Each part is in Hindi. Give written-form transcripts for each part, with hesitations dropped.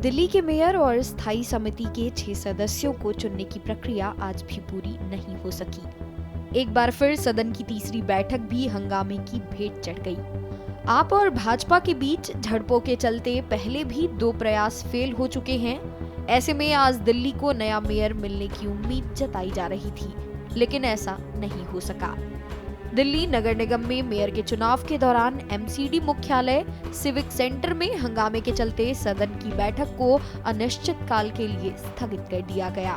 दिल्ली के मेयर और स्थायी समिति के 6 सदस्यों को चुनने की प्रक्रिया आज भी पूरी नहीं हो सकी। एक बार फिर सदन की तीसरी बैठक भी हंगामे की भेंट चढ़ गई। आप और भाजपा के बीच झड़पों के चलते पहले भी 2 प्रयास फेल हो चुके हैं। ऐसे में आज दिल्ली को नया मेयर मिलने की उम्मीद जताई जा रही थी, लेकिन ऐसा नहीं हो सका। दिल्ली नगर निगम में मेयर के चुनाव के दौरान एमसीडी मुख्यालय सिविक सेंटर में हंगामे के चलते सदन की बैठक को अनिश्चित काल के लिए स्थगित कर दिया गया।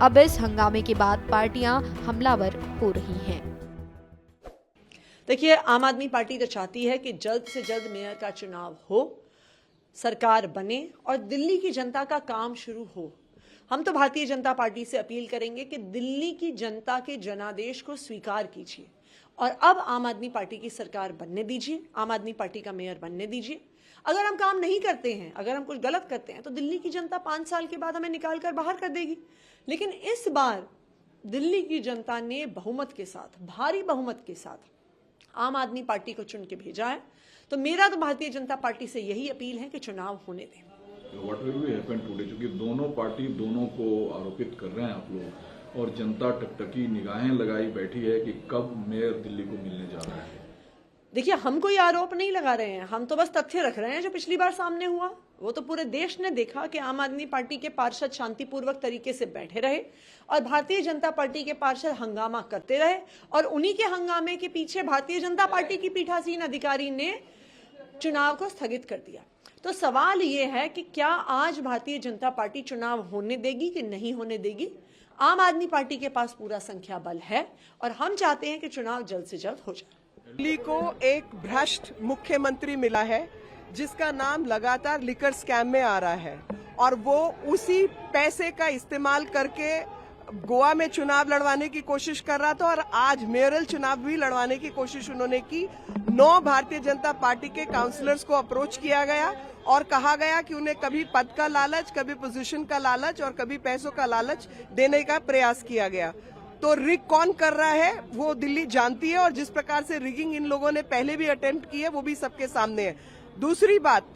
अब इस हंगामे के बाद पार्टियां हमलावर हो रही हैं। देखिए, आम आदमी पार्टी तो चाहती है कि जल्द से जल्द मेयर का चुनाव हो, सरकार बने और दिल्ली की जनता का काम शुरू हो। हम तो भारतीय जनता पार्टी से अपील करेंगे कि दिल्ली की जनता के जनादेश को स्वीकार कीजिए और अब आम आदमी पार्टी की सरकार बनने दीजिए, आम आदमी पार्टी का मेयर बनने दीजिए। अगर हम काम नहीं करते हैं, अगर हम कुछ गलत करते हैं, तो दिल्ली की जनता 5 साल के बाद हमें निकाल कर बाहर कर देगी। लेकिन इस बार दिल्ली की जनता ने बहुमत के साथ, भारी बहुमत के साथ आम आदमी पार्टी को चुन के भेजा है। तो मेरा तो भारतीय जनता पार्टी से यही अपील है कि चुनाव होने दें। What will be happen today, क्योंकि दोनों पार्टी दोनों को आरोपित कर रहे हैं आप लोग, और जनता टकटकी निगाहें लगाई बैठी है कि कब मेयर दिल्ली को मिलने जा रहा है। देखिए, हम कोई आरोप नहीं लगा रहे हैं, हम तो बस तथ्य रख रहे हैं जो पिछली बार सामने हुआ। वो तो पूरे देश ने देखा कि आम आदमी पार्टी के पार्षद शांतिपूर्वक तरीके से बैठे रहे और भारतीय जनता पार्टी के पार्षद हंगामा करते रहे, और उन्हीं के हंगामे के पीछे भारतीय जनता पार्टी की पीठासीन अधिकारी ने चुनाव को स्थगित कर दिया। तो सवाल ये है कि क्या आज भारतीय जनता पार्टी चुनाव होने देगी कि नहीं होने देगी। आम आदमी पार्टी के पास पूरा संख्या बल है और हम चाहते हैं कि चुनाव जल्द से जल्द हो जाए। दिल्ली को एक भ्रष्ट मुख्यमंत्री मिला है जिसका नाम लगातार लिकर स्कैम में आ रहा है, और वो उसी पैसे का इस्तेमाल करके गोवा में चुनाव लड़वाने की कोशिश कर रहा था, और आज मेयरल चुनाव भी लड़वाने की कोशिश उन्होंने की। 9 भारतीय जनता पार्टी के काउंसलर्स को अप्रोच किया गया और कहा गया कि उन्हें कभी पद का लालच, कभी पोजीशन का लालच और कभी पैसों का लालच देने का प्रयास किया गया। तो रिग कौन कर रहा है वो दिल्ली जानती है, और जिस प्रकार से रिगिंग इन लोगों ने पहले भी अटेम्प्ट की है वो भी सबके सामने है। दूसरी बात,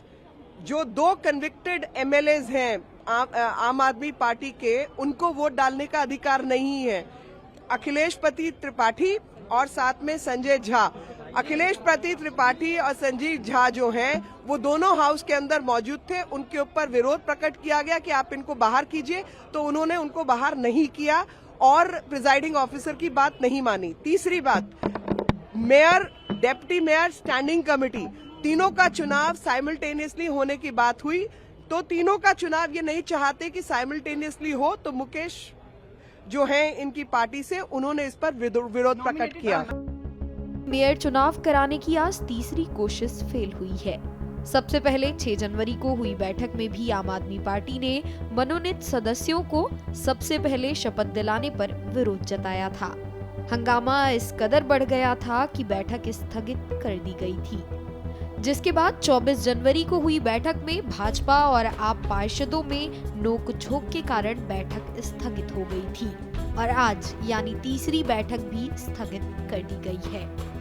जो 2 कन्विक्टेड एमएलएज हैं आम आदमी पार्टी के, उनको वोट डालने का अधिकार नहीं है। अखिलेश पति त्रिपाठी और साथ में संजय झा। अखिलेश पति त्रिपाठी और संजीव झा जो हैं वो दोनों हाउस के अंदर मौजूद थे। उनके ऊपर विरोध प्रकट किया गया कि आप इनको बाहर कीजिए, तो उन्होंने उनको बाहर नहीं किया और प्रिजाइडिंग ऑफिसर की बात नहीं मानी। तीसरी बात, mayor, deputy mayor, standing committee, तीनों का चुनाव साइमल्टेनियसली होने की बात हुई। तो तीनों का चुनाव ये नहीं चाहते कि साइमल्टेनियसली हो, तो मुकेश जो हैं इनकी पार्टी से, उन्होंने इस पर विरोध प्रकट किया। मेयर चुनाव कराने की आज तीसरी कोशिश फेल हुई है। सबसे पहले 6 जनवरी को हुई बैठक में भी आम आदमी पार्टी ने मनोनीत सदस्यों को सबसे पहले शपथ दिलाने पर विरोध जताया था। हंगामा इस कदर बढ़ गया था कि बैठक स्थगित कर दी गई थी, जिसके बाद 24 जनवरी को हुई बैठक में भाजपा और आप पार्षदों में नोक-झोंक के कारण बैठक स्थगित हो गई थी और आज यानी तीसरी बैठक भी स्थगित कर दी गई है।